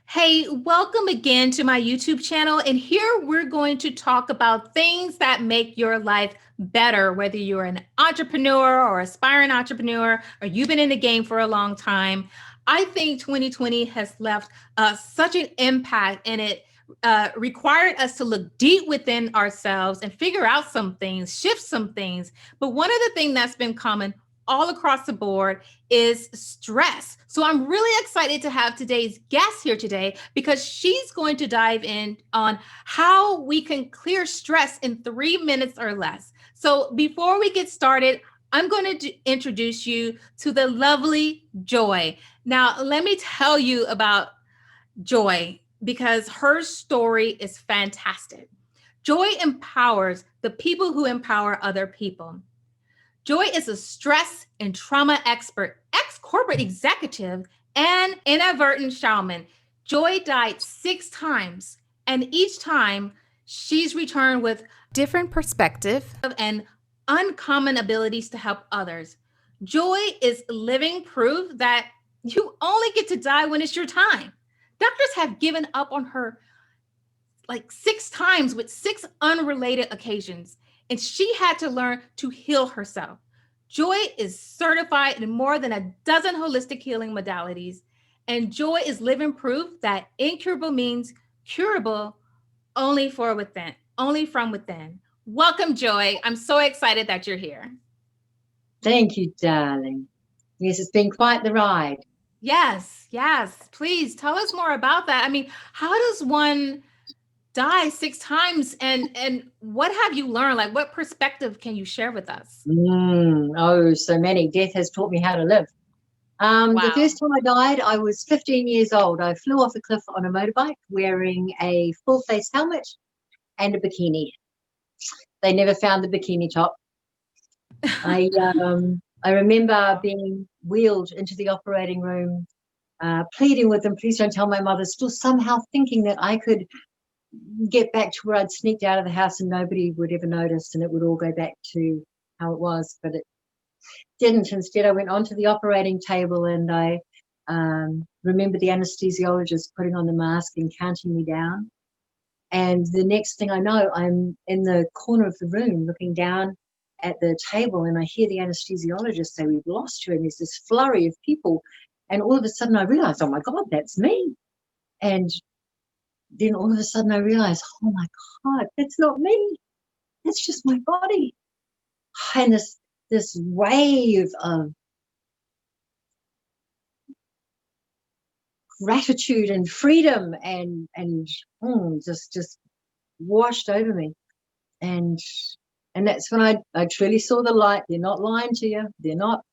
Hey, welcome again to my YouTube channel. And here we're going to talk about things that make your life better, whether you're an entrepreneur or aspiring entrepreneur, or you've been in the game for a long time. I think 2020 has left such an impact, and it required us to look deep within ourselves and figure out some things, shift some things. But one of the things that's been common all across the board is stress. So I'm really excited to have today's guest here today because she's going to dive in on how we can clear stress in 3 minutes or less. So before we get started, I'm going to introduce you to the lovely Joy. Now, let me tell you about Joy because her story is fantastic. Joy empowers the people who empower other people. Joy is a stress and trauma expert, ex corporate executive, and inadvertent shaman. Joy died 6 times, and each time she's returned with different perspective and uncommon abilities to help others. Joy is living proof that you only get to die when it's your time. Doctors have given up on her like 6 times with 6 unrelated occasions, and she had to learn to heal herself. Joy is certified in more than a dozen holistic healing modalities, and Joy is living proof that incurable means curable only for within, only from within. Welcome, Joy. I'm so excited that you're here. Thank you, darling. Yes, it's been quite the ride. Yes, yes. Please tell us more about that. I mean, how does one die 6 times, and what have you learned? Like, what perspective can you share with us? Oh, so many. Death has taught me how to live. The Wow. first time I died, I was 15 years old. I flew off a cliff on a motorbike wearing a full face helmet and a bikini. They never found the bikini top. I I remember Wow. being wheeled into the operating room, pleading with them, please don't tell my mother, still somehow thinking that I could get back to where I'd sneaked out of the house and nobody would ever notice and it would all go back to how it was. But it didn't. Instead, I went onto the operating table and I remember the anesthesiologist putting on the mask and counting me down. And the next thing I know, I'm in the corner of the room looking down at the table and I hear the anesthesiologist say, we've lost you. And there's this flurry of people. And all of a sudden I realized, oh my God, that's me. And then all of a sudden I realized, oh my God, that's not me. That's just my body. And this wave of gratitude and freedom and just washed over me. And and that's when I truly saw the light. They're not lying to you. They're not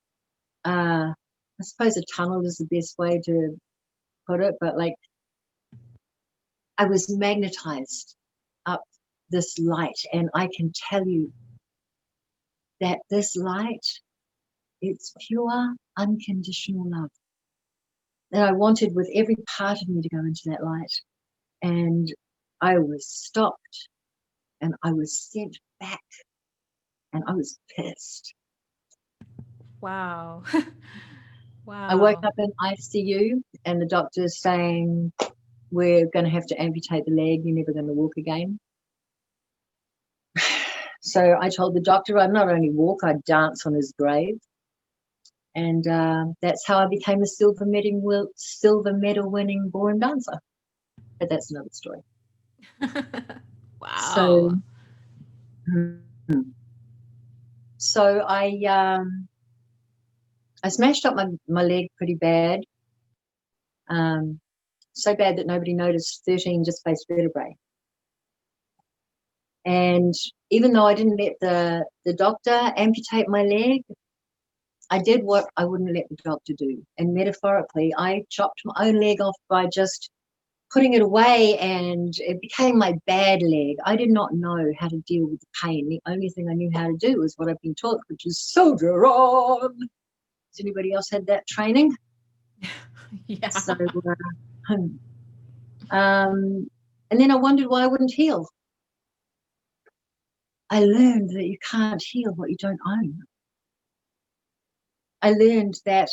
I suppose a tunnel is the best way to put it, but like I was magnetized up this light, and I can tell you that this light, it's pure, unconditional love. And I wanted with every part of me to go into that light. And I was stopped and I was sent back and I was pissed. Wow. I woke Wow. up in ICU and the doctor's saying, we're going to have to amputate the leg. You're never going to walk again. So I told the doctor I'd not only walk, I'd dance on his grave. And that's how I became a silver medal winning ballroom dancer. But that's another story. So, Wow. hmm. so I smashed up my leg pretty bad, so bad that nobody noticed 13 displaced vertebrae. And even though I didn't let the doctor amputate my leg, I did what I wouldn't let the doctor do. And metaphorically, I chopped my own leg off by just putting it away, and it became my bad leg. I did not know how to deal with the pain. The only thing I knew how to do was what I've been taught, which is soldier on. Has anybody else had that training? Yeah. So, and then I wondered why I wouldn't heal. I learned that you can't heal what you don't own. I learned that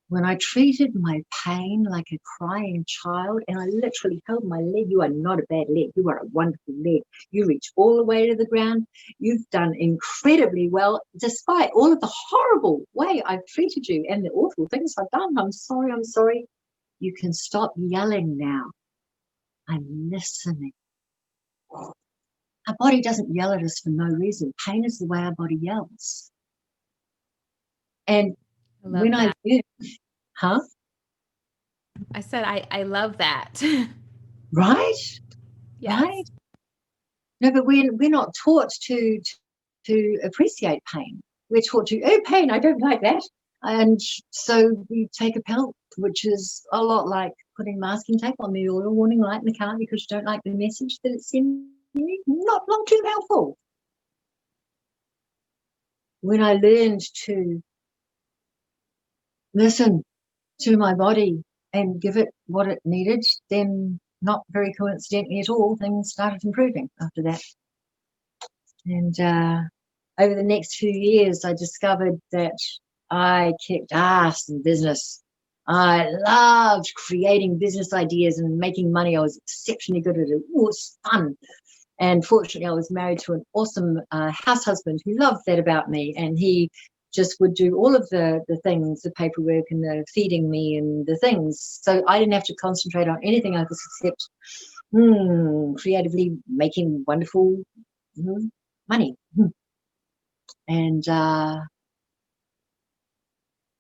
when I treated my pain like a crying child, and I literally held my leg. You are not a bad leg. You are a wonderful leg. You reach all the way to the ground. You've done incredibly well, despite all of the horrible way I've treated you and the awful things I've done. I'm sorry. I'm sorry. You can stop yelling now. I'm listening. Our body doesn't yell at us for no reason. Pain is the way our body yells. And I love when I that. learned, huh? I said, I love that. Right? Yes. Right? No, but we're not taught to appreciate pain. We're taught to, oh, pain, I don't like that. And so we take a pill, which is a lot like putting masking tape on the oil warning light in the car because you don't like the message that it's sending you. Not too helpful. When I learned to listen to my body and give it what it needed, then not very coincidentally at all, things started improving after that. And over the next few years, I discovered that I kicked ass in business. I loved creating business ideas and making money. I was exceptionally good at it. It was fun. And fortunately, I was married to an awesome house husband who loved that about me. And he just would do all of the things, the paperwork and the feeding me and the things. So I didn't have to concentrate on anything else except creatively making wonderful money. And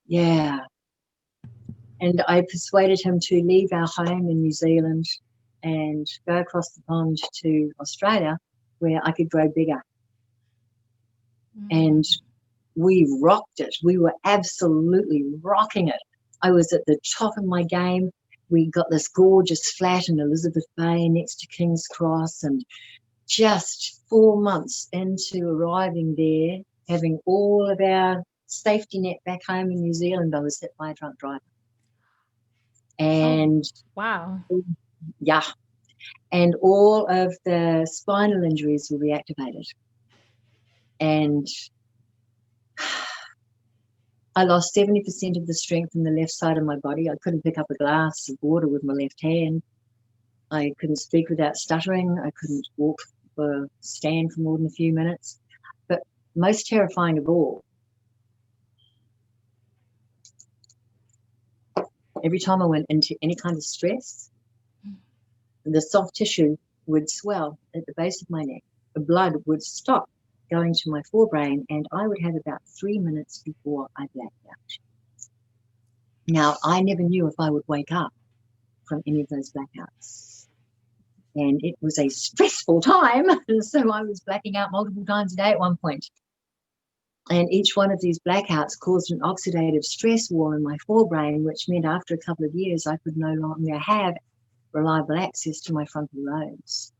yeah. And I persuaded him to leave our home in New Zealand and go across the pond to Australia where I could grow bigger. And we rocked it. We were absolutely rocking it. I was at the top of my game. We got this gorgeous flat in Elizabeth Bay next to King's Cross, and just 4 months into arriving there, having all of our safety net back home in New Zealand, I was hit by a drunk driver. And wow. Yeah. And all of the spinal injuries were reactivated. And I lost 70% of the strength in the left side of my body. I couldn't pick up a glass of water with my left hand. I couldn't speak without stuttering. I couldn't walk or stand for more than a few minutes. But most terrifying of all, every time I went into any kind of stress, the soft tissue would swell at the base of my neck. The blood would stop going to my forebrain, and I would have about 3 minutes before I blacked out. Now, I never knew if I would wake up from any of those blackouts. And it was a stressful time. So I was blacking out multiple times a day at one point. And each one of these blackouts caused an oxidative stress wall in my forebrain, which meant after a couple of years, I could no longer have reliable access to my frontal lobes.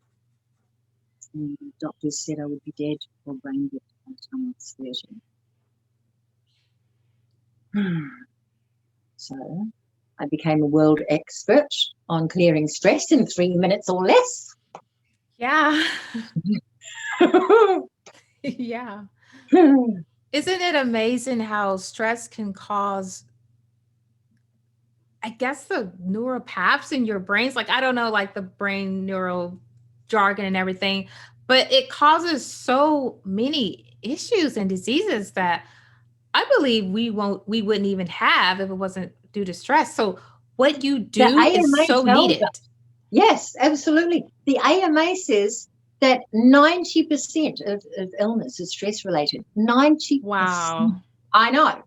And doctors said I would be dead or brain dead by the time I was 30. So I became a world expert on clearing stress in 3 minutes or less. Yeah. Yeah. Isn't it amazing how stress can cause, I guess, the neural paths in your brains? Like, I don't know, like the brain neural jargon and everything, but it causes so many issues and diseases that I believe we wouldn't even have if it wasn't due to stress. So what you do is so needed. Yes, absolutely. The AMA says that 90% of illness is stress related. 90%. Wow. I know.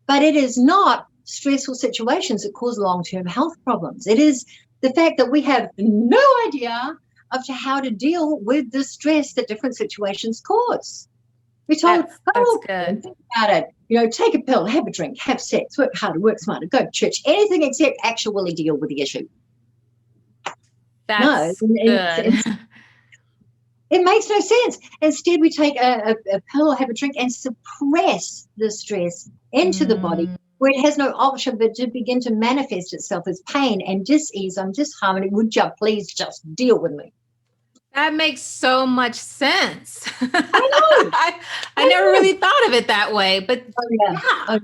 But it is not stressful situations that cause long-term health problems. It is the fact that we have no idea of how to deal with the stress that different situations cause. We're told, that's good. Think about it. Take a pill, have a drink, have sex, work harder, work smarter, go to church, anything except actually deal with the issue. That's good. It makes no sense. Instead, we take a pill or have a drink and suppress the stress into the body where it has no option but to begin to manifest itself as pain and dis-ease and disharmony. Would you please just deal with me? That makes so much sense. I know. I never really thought of it that way, but yeah.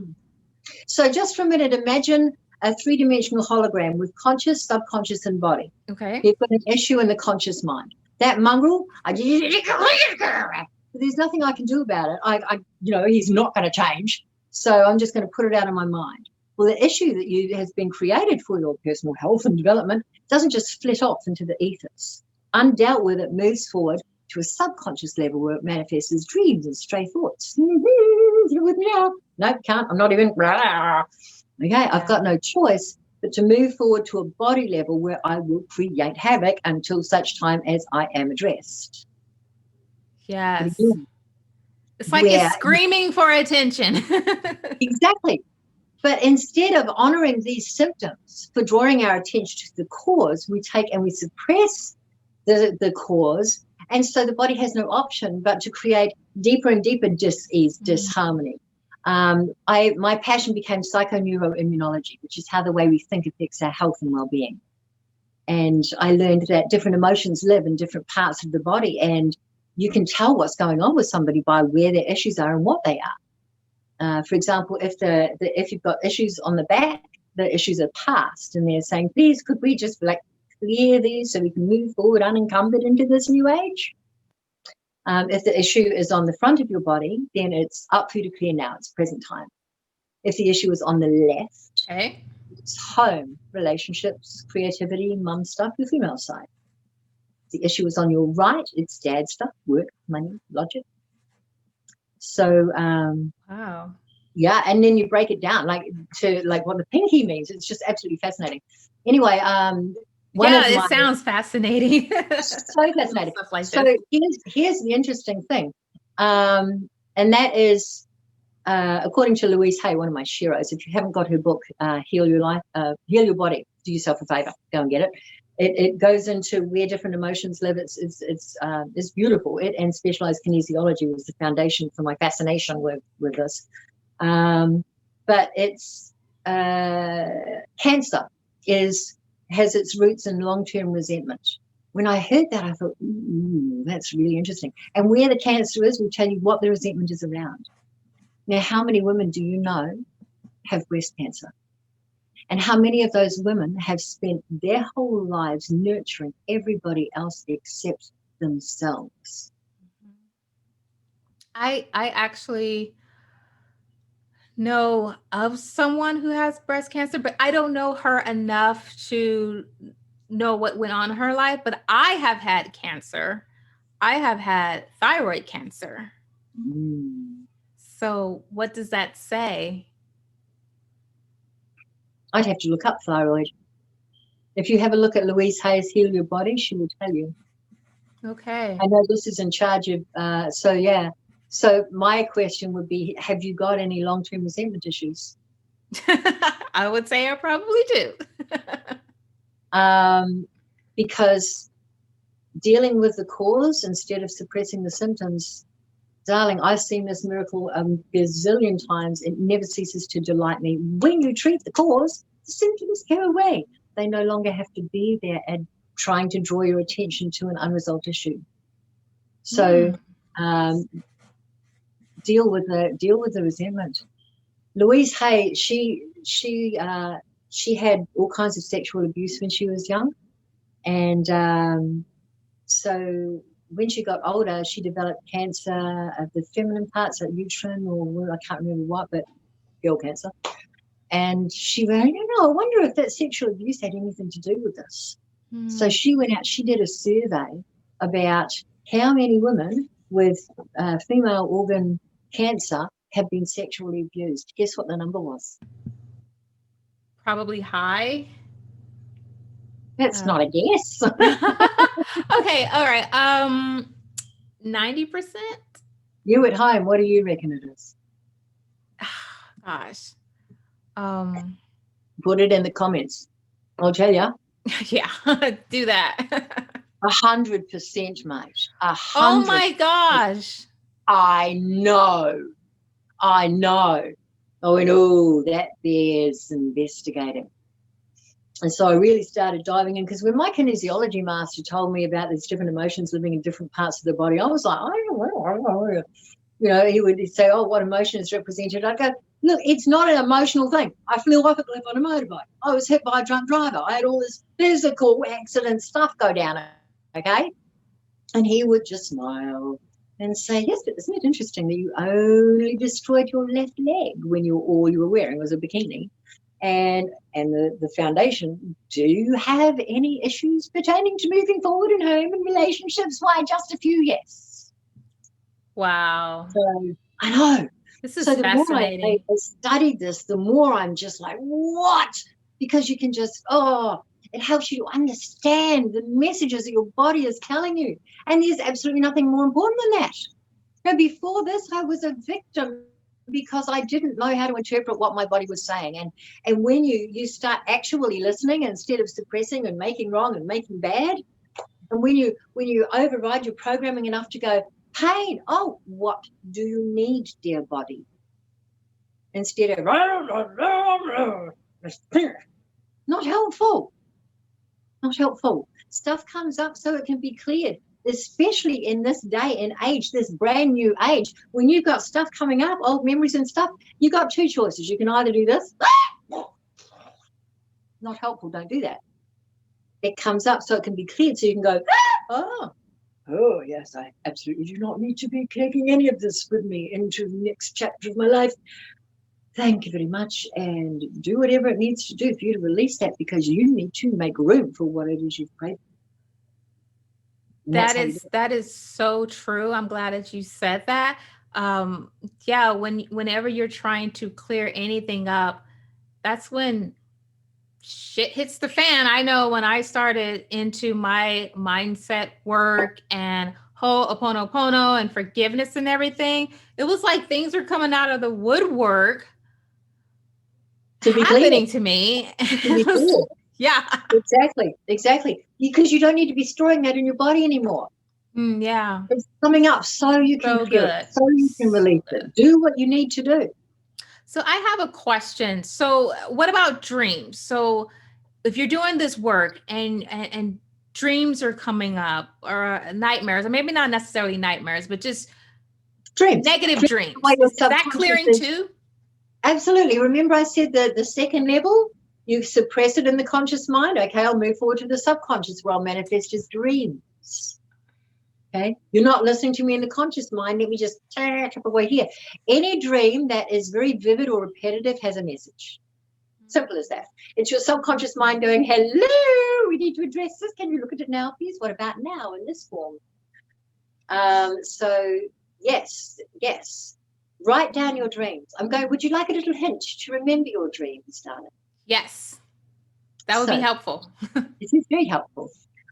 So just for a minute, imagine a three-dimensional hologram with conscious, subconscious, and body. Okay. You've got an issue in the conscious mind. That mongrel, there's nothing I can do about it. He's not going to change. So I'm just going to put it out of my mind. Well, the issue that has been created for your personal health and development doesn't just flit off into the ethers. Undealt with, it moves forward to a subconscious level where it manifests as dreams and stray thoughts. You with me now? No, can't. I'm not even. Okay, I've got no choice but to move forward to a body level where I will create havoc until such time as I am addressed. Yes. Again, it's like it's screaming for attention. Exactly. But instead of honoring these symptoms for drawing our attention to the cause, we take and we suppress the cause. And so the body has no option but to create deeper and deeper dis-ease, disharmony. My passion became psychoneuroimmunology, which is how the way we think affects our health and well-being. And I learned that different emotions live in different parts of the body, and you can tell what's going on with somebody by where their issues are and what they are. For example, if you've got issues on the back, the issues are past, and they're saying, please, could we just clear these so we can move forward unencumbered into this new age? If the issue is on the front of your body, then it's up for you to clear now. It's present time. If the issue is on the left, okay, it's home, relationships, creativity, mum stuff, your female side. If the issue is on your right, it's dad stuff, work, money, logic. So, wow. Yeah, and then you break it down to what the pinky means. It's just absolutely fascinating. Anyway, it sounds fascinating. So fascinating. Here's the interesting thing, and that is, according to Louise Hay, one of my sheroes. If you haven't got her book, Heal Your Life, Heal Your Body, do yourself a favor, go and get it. It goes into where different emotions live. It's beautiful. It and specialized kinesiology was the foundation for my fascination with this. But it's cancer has its roots in long-term resentment. When I heard that, I thought, that's really interesting. And where the cancer is will tell you what the resentment is around. Now, how many women do you know have breast cancer? And how many of those women have spent their whole lives nurturing everybody else except themselves? I actually know of someone who has breast cancer, but I don't know her enough to know what went on in her life. But I have had cancer. I have had thyroid cancer. So what does that say? I'd have to look up thyroid. If you have a look at Louise Hay's Heal Your Body, she will tell you. Okay. I know this is in charge of, So my question would be, have you got any long-term resentment issues? I would say I probably do. Because dealing with the cause instead of suppressing the symptoms, darling, I've seen this miracle a gazillion times. It never ceases to delight me. When you treat the cause, the symptoms go away. They no longer have to be there and trying to draw your attention to an unresolved issue. So deal with the resentment. Louise Hay, she had all kinds of sexual abuse when she was young, and so when she got older, she developed cancer of the feminine parts, like uterine or I can't remember what, but girl cancer. And she went, I wonder if that sexual abuse had anything to do with this. So she went out, she did a survey about how many women with female organ cancer have been sexually abused. Guess what the number was? Probably high. That's not a guess. Okay, all right. 90%? You at home, what do you reckon it is? Gosh. Put it in the comments. I'll tell you. Yeah, do that. 100%, mate. 100%. Oh my gosh. I know. I went, that bears investigating. And so I really started diving in, because when my kinesiology master told me about these different emotions living in different parts of the body, I was like, I don't know. He would say, what emotion is represented? I'd go, Look, it's not an emotional thing. I flew off a cliff on a motorbike. I was hit by a drunk driver. I had all this physical accident stuff go down, okay? And he would just smile and say, yes, but isn't it interesting that you only destroyed your left leg when all you were wearing was a bikini? And the foundation, do you have any issues pertaining to moving forward in home and relationships? Why, just a few, yes. Wow. So I know. This is so the fascinating. more I studied this, the more I'm just like, what? Because you can just, it helps you to understand the messages that your body is telling you. And there's absolutely nothing more important than that. Now, before this, I was a victim because I didn't know how to interpret what my body was saying. And when you start actually listening instead of suppressing and making wrong and making bad, and when you override your programming enough to go, pain, what do you need, dear body? Instead of not helpful. Not helpful. Stuff comes up so it can be cleared, especially in this day and age, this brand new age. When you've got stuff coming up, old memories and stuff, you've got two choices. You can either do this, not helpful, don't do that. It comes up so it can be cleared, so you can go, oh, yes, I absolutely do not need to be taking any of this with me into the next chapter of my life. Thank you very much, and do whatever it needs to do for you to release that, because you need to make room for what it is you've prayed. That is so true. I'm glad that you said that. Yeah, whenever you're trying to clear anything up, that's when shit hits the fan. I know when I started into my mindset work and Ho'oponopono and forgiveness and everything, it was like things are coming out of the woodwork happening to me. Yeah. Exactly. Because you don't need to be storing that in your body anymore. Yeah. It's coming up so you can clear it, so you can release it. Do what you need to do. So I have a question. So what about dreams? So if you're doing this work and dreams are coming up, or nightmares, or maybe not necessarily nightmares, but just negative dreams. Is that clearing too? Absolutely. Remember I said that the second level, you suppress it in the conscious mind. Okay, I'll move forward to the subconscious where I'll manifest as dreams. Okay, you're not listening to me in the conscious mind. Let me just tap away here. Any dream that is very vivid or repetitive has a message. Simple as that. It's your subconscious mind going, hello, we need to address this. Can you look at it now, please? What about now in this form? So yes. Write down your dreams. I'm going, would you like a little hint to remember your dreams, darling? Yes. That would be helpful. It is very helpful.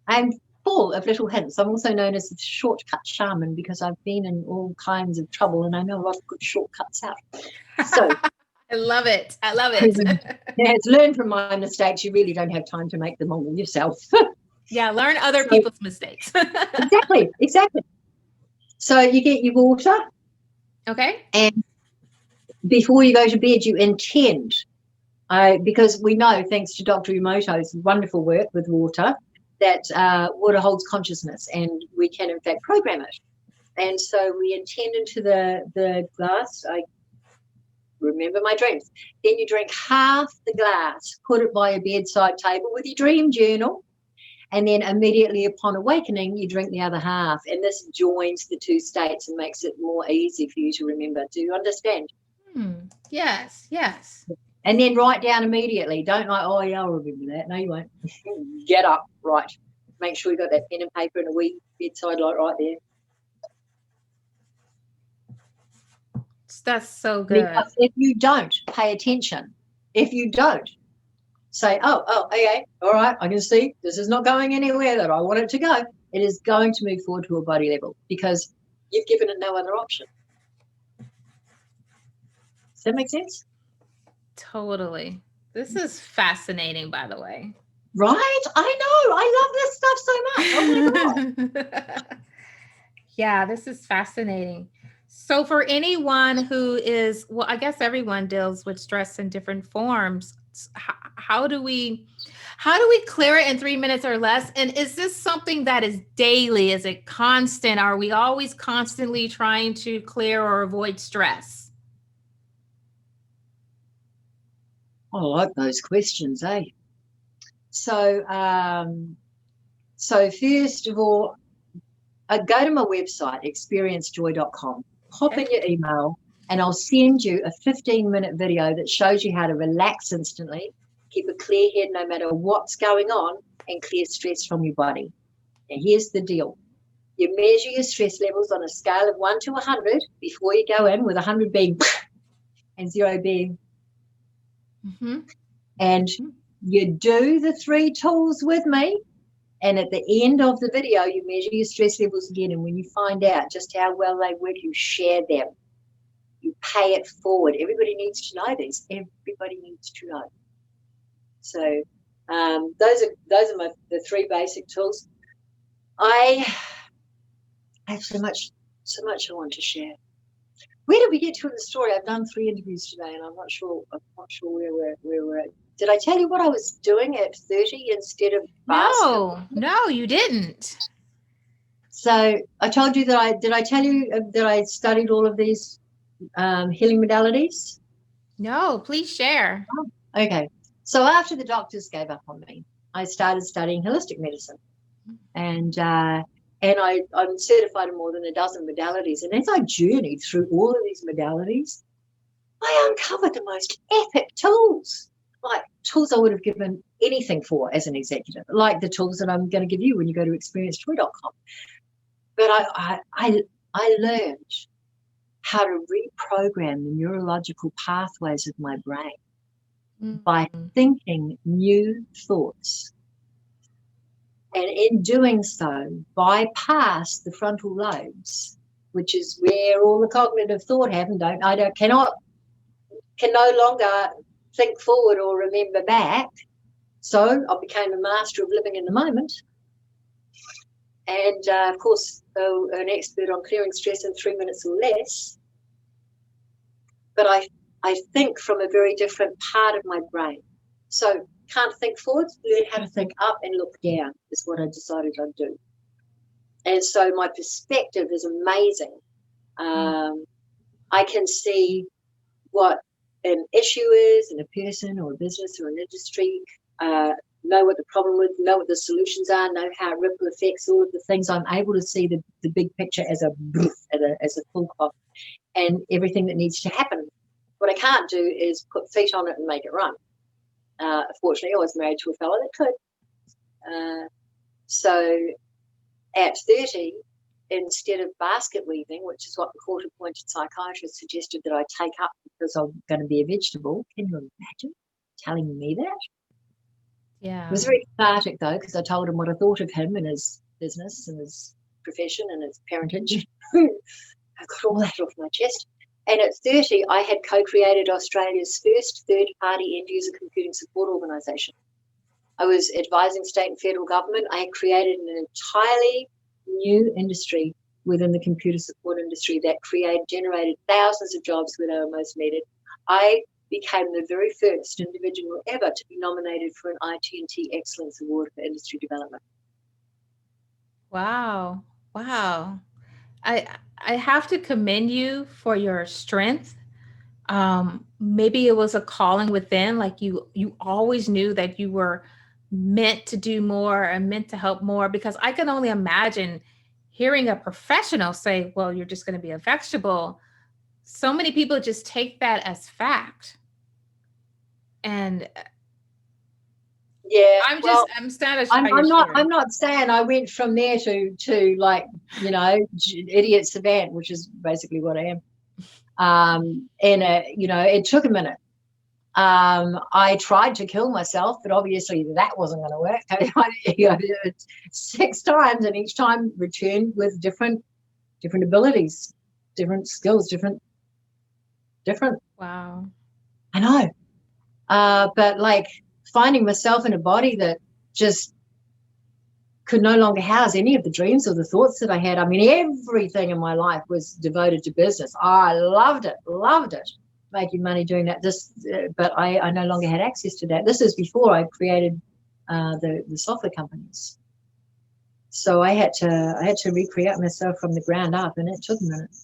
I'm full of little hints. I'm also known as the shortcut shaman because I've been in all kinds of trouble and I know a lot of good shortcuts out. So I love it. It's learn from my mistakes. You really don't have time to make them all yourself. Yeah, learn other people's mistakes. Exactly. So you get your water. Okay. And before you go to bed, you intend, because we know, thanks to Dr. Emoto's wonderful work with water, that water holds consciousness and we can, in fact, program it. And so we intend into the glass. I remember my dreams. Then you drink half the glass, put it by your bedside table with your dream journal. And then immediately upon awakening, you drink the other half. And this joins the two states and makes it more easy for you to remember. Do you understand? Yes. And then write down immediately. Don't like, oh, yeah, I'll remember that. No, you won't. Get up, write. Make sure you got that pen and paper and a wee bedside light right there. That's so good. Because if you don't pay attention, if you don't say, okay, all right, I can see this is not going anywhere that I want it to go, it is going to move forward to a body level because you've given it no other option. Does that make sense? Totally. This is fascinating, by the way. Right? I know. I love this stuff so much. Oh, my God. Yeah, this is fascinating. So for anyone who is, well, I guess everyone deals with stress in different forms. How do we clear it in 3 minutes or less? And is this something that is daily? Is it constant? Are we always constantly trying to clear or avoid stress? I like those questions, eh? So, so first of all, go to my website, experiencejoy.com, pop in your email, and I'll send you a 15-minute video that shows you how to relax instantly, keep a clear head no matter what's going on, and clear stress from your body. Now, here's the deal. You measure your stress levels on a scale of 1 to 100 before you go in, with 100 being and 0 being. And you do the 3 tools with me. And at the end of the video, you measure your stress levels again. And when you find out just how well they work, you share them. You pay it forward. Everybody needs to know this. Everybody needs to know. So those are the 3 basic tools. I have so much I want to share. Where did we get to in the story? I've done 3 interviews today, and I'm not sure where we're at. Did I tell you what I was doing at 30 instead of basketball? No, you didn't. So I told you that did I tell you that I studied all of these healing modalities? No, please share. Oh, okay. So after the doctors gave up on me, I started studying holistic medicine. And I'm certified in more than a dozen modalities. And as I journeyed through all of these modalities, I uncovered the most epic tools, like tools I would have given anything for as an executive, like the tools that I'm going to give you when you go to experiencejoy.com. But I learned how to reprogram the neurological pathways of my brain by thinking new thoughts. And in doing so, bypass the frontal lobes, which is where all the cognitive thought happens. Can no longer think forward or remember back. So I became a master of living in the moment. And, of course, an expert on clearing stress in 3 minutes or less. But I think from a very different part of my brain. So can't think forwards, learn how to think up and look down is what I decided I'd do. And so my perspective is amazing. I can see what an issue is in a person or a business or an industry, know what the problem is, know what the solutions are, know how it ripple affects all of the things. I'm able to see the big picture as a full clock and everything that needs to happen. What I can't do is put feet on it and make it run. Fortunately, I was married to a fellow that could. So at 30, instead of basket weaving, which is what the court-appointed psychiatrist suggested that I take up because I'm going to be a vegetable, can you imagine telling me that? Yeah. It was very cathartic, though, because I told him what I thought of him and his business and his profession and his parentage. I got all that off my chest. And at 30, I had co-created Australia's first third-party end-user computing support organisation. I was advising state and federal government. I had created an entirely new industry within the computer support industry that generated thousands of jobs where they were most needed. I became the very first individual ever to be nominated for an IT&T Excellence Award for Industry Development. Wow. I have to commend you for your strength. Maybe it was a calling within, like you always knew that you were meant to do more and meant to help more, because I can only imagine hearing a professional say, well, you're just going to be a vegetable. So many people just take that as fact. And yeah, I'm astonished. I'm not saying I went from there to like, idiot savant, which is basically what I am. It took a minute. I tried to kill myself, but obviously that wasn't going to work. 6 times, and each time returned with different abilities, different skills, different. Wow. I know. But like finding myself in a body that just could no longer house any of the dreams or the thoughts that I had. I mean, everything in my life was devoted to business. I loved it, making money doing that. But I no longer had access to that. This is before I created the software companies. So I had to recreate myself from the ground up, and it took a minute.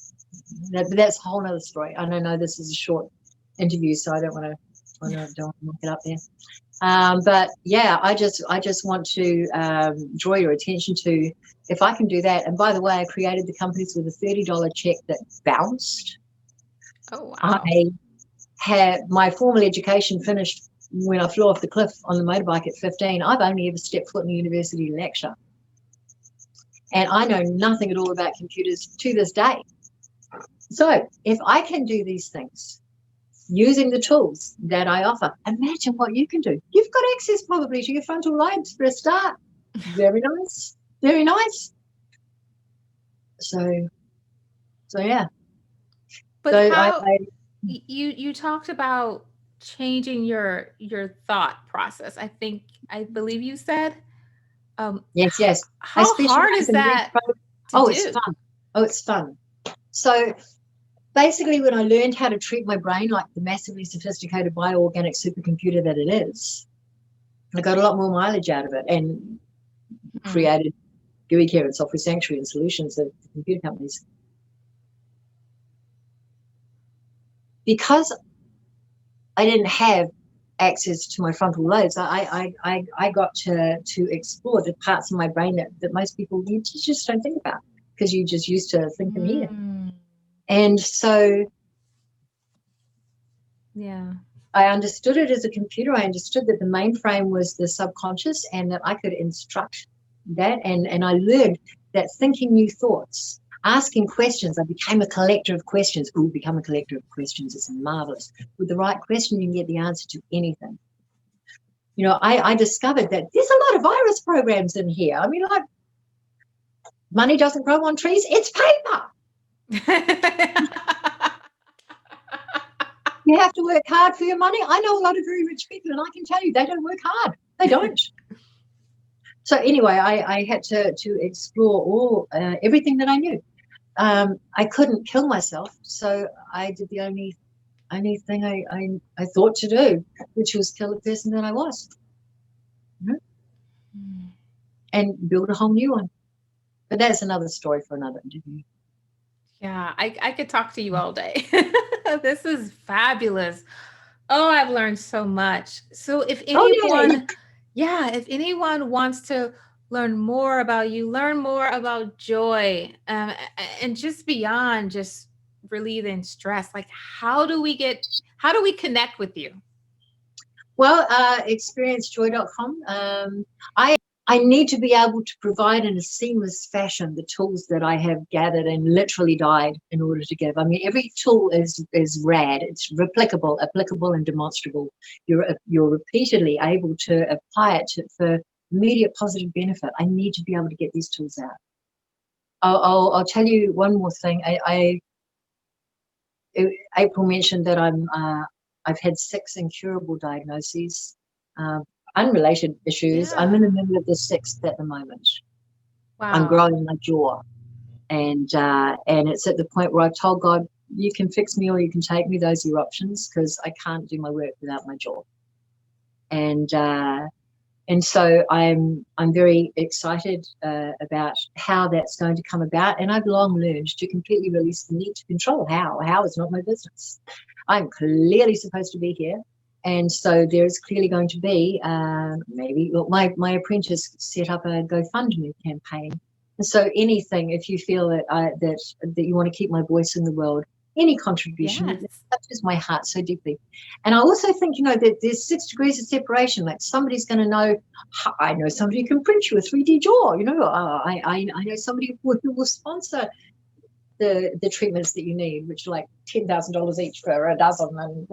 But that's a whole other story. I don't know, this is a short interview, so I don't want to I don't want to look it up there. But yeah, I just want to draw your attention to, if I can do that. And by the way, I created the companies with a $30 check that bounced. Oh, wow. I had my formal education finished when I flew off the cliff on the motorbike at 15. I've only ever stepped foot in a university to lecture. And I know nothing at all about computers to this day. So if I can do these things using the tools that I offer, imagine what you can do. You've got access probably to your frontal lobes for a start. Very nice. Very nice. So yeah. But So how you talked about changing your thought process. I believe you said. yes. I How hard specialize is in that to oh, it's do? fun. Oh, it's fun. So basically, when I learned how to treat my brain like the massively sophisticated bioorganic supercomputer that it is, I got a lot more mileage out of it and created GUI Care and Software Sanctuary and solutions of computer companies. Because I didn't have access to my frontal lobes, I got to explore the parts of my brain that most people, you just don't think about because you just used to think them here. And so yeah, I understood it as a computer. I understood that the mainframe was the subconscious and that I could instruct that. And I learned that thinking new thoughts, asking questions, I became a collector of questions. Ooh, become a collector of questions is marvelous. With the right question, you can get the answer to anything. You know, I discovered that there's a lot of virus programs in here. I mean, like, money doesn't grow on trees, it's paper. You have to work hard for your money. I know a lot of very rich people, and I can tell you they don't work hard. They don't. So anyway, I had to explore everything that I knew. I couldn't kill myself, so I did the only thing I thought to do, which was kill the person that I was, and build a whole new one. But that's another story for another interview. Yeah, I could talk to you all day. This is fabulous. Oh, I've learned so much. So if anyone, if anyone wants to learn more about you, learn more about joy, and just beyond just relieving stress, like how do we connect with you? Well, experiencejoy.com. I need to be able to provide in a seamless fashion the tools that I have gathered and literally died in order to give. I mean, every tool is rad. It's replicable, applicable, and demonstrable. You're repeatedly able to apply it for immediate positive benefit. I need to be able to get these tools out. I'll tell you one more thing. Aprille mentioned that I've had 6 incurable diagnoses, unrelated issues. Yeah. I'm in the middle of the 6th at the moment. Wow. I'm growing my jaw, and it's at the point where I've told God, you can fix me or you can take me. Those are your options, because I can't do my work without my jaw. And so I'm very excited about how that's going to come about. And I've long learned to completely release the need to control how is not my business. I'm clearly supposed to be here. And so there's clearly going to be my apprentice set up a GoFundMe campaign. And so anything, if you feel that that you want to keep my voice in the world, any contribution, Yes. it touches my heart so deeply. And I also think, that there's 6 degrees of separation. Like, somebody's going to know. I know somebody who can print you a 3D jaw. I know somebody who will sponsor the treatments that you need, which are like $10,000 each for a dozen. And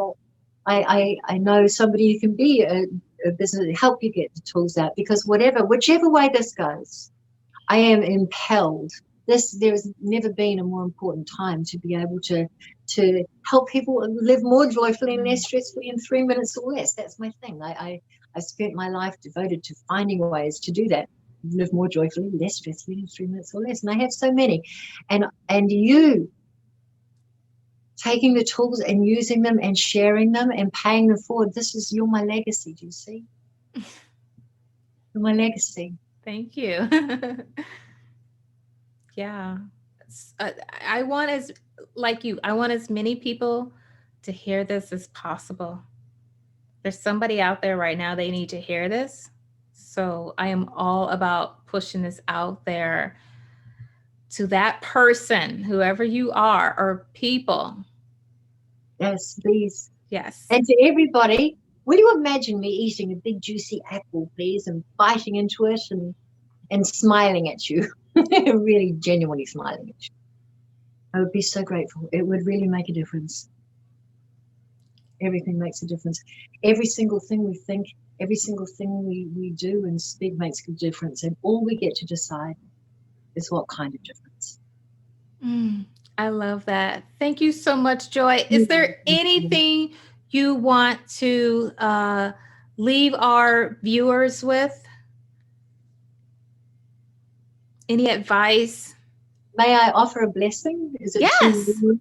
I know somebody who can be a business, help you get the tools out, because whichever way this goes, I am impelled. There's never been a more important time to be able to help people live more joyfully and less stressfully in 3 minutes or less. That's my thing. I spent my life devoted to finding ways to do that, live more joyfully, less stressfully in 3 minutes or less. And I have so many. And you taking the tools and using them and sharing them and paying them forward. You're my legacy. Do you see? You're my legacy. Thank you. Yeah. I want as many people to hear this as possible. There's somebody out there right now, they need to hear this. So I am all about pushing this out there to that person, whoever you are, or people. Yes, please. Yes. And to everybody, will you imagine me eating a big juicy apple, please, and biting into it and smiling at you, really genuinely smiling at you? I would be so grateful. It would really make a difference. Everything makes a difference. Every single thing we think, every single thing we do and speak makes a difference. And all we get to decide is what kind of difference. I love that. Thank you so much, Joy. Is there anything you want to leave our viewers with? Any advice? May I offer a blessing? Is it Yes. too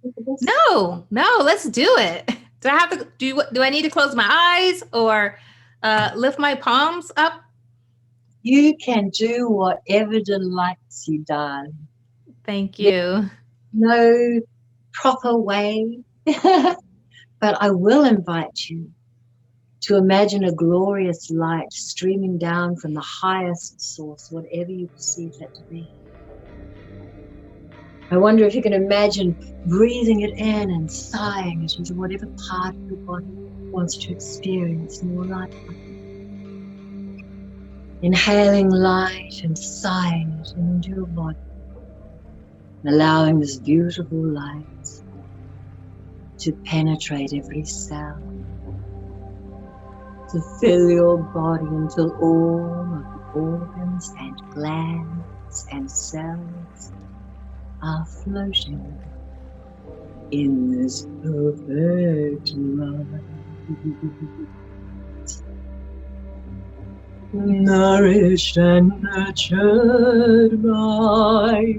No, let's do it. Do I have to do I need to close my eyes or lift my palms up? You can do whatever delights you, darling. Thank you. No proper way, but I will invite you to imagine a glorious light streaming down from the highest source, whatever you perceive that to be. I wonder if you can imagine breathing it in and sighing it into whatever part of your body wants to experience more light. Inhaling light and sighing it into your body, allowing this beautiful light to penetrate every cell, to fill your body until all of the organs and glands and cells are floating in this perfect light. Nourished and nurtured by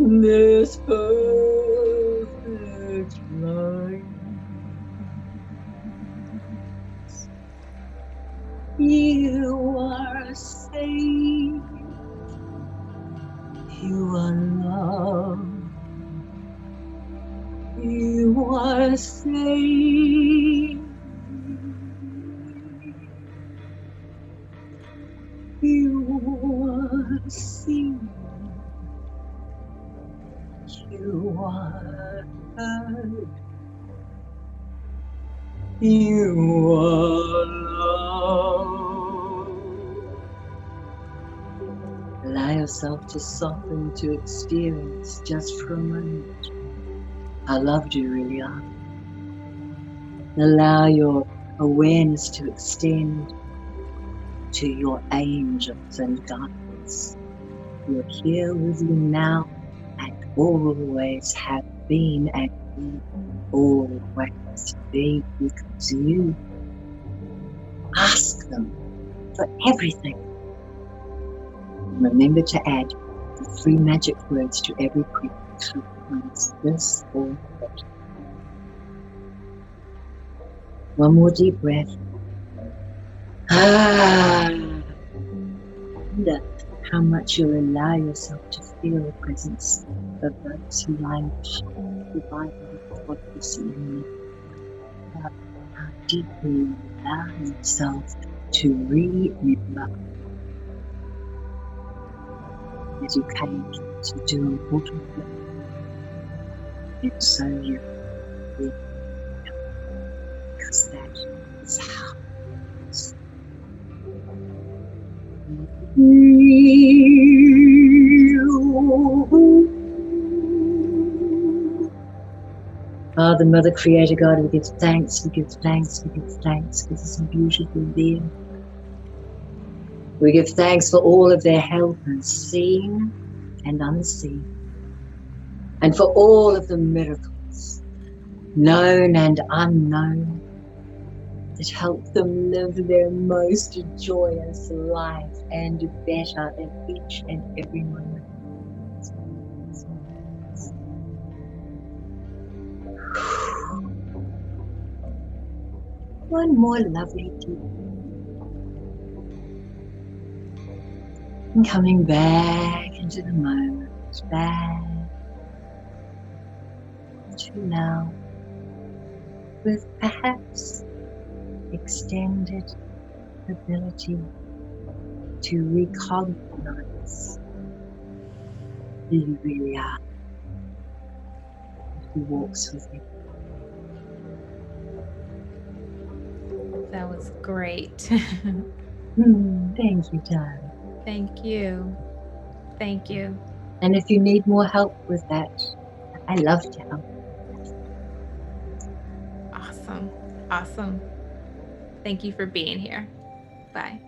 this perfect light. You are safe. You are loved. You are safe. You are seen. You are heard. You are loved. Allow yourself to soften, to experience just for a moment how loved you really are. Allow your awareness to extend to your angels and guides. You're here with you now and always have been and will always be, because you ask them for everything. And remember to add the 3 magic words to every prayer. This or that. One more deep breath. Wonder how much you'll allow yourself to feel the presence of those who lie beside what you see in you. How deeply you allow yourself to remember as you came to do important work. And so you will, because that is how it's. Father, Mother, Creator, God, we give thanks, we give thanks, we give thanks for this beautiful being. We give thanks for all of their helpers, seen and unseen, and for all of the miracles, known and unknown, that help them live their most joyous life and better in each and every moment. One more lovely deep. And coming back into the moment, back to now. with perhaps extended ability to recognize who you really are, who walks with you. That was great. Thank you, darling. Thank you. Thank you. And if you need more help with that, I love to help. Awesome. Awesome. Thank you for being here. Bye.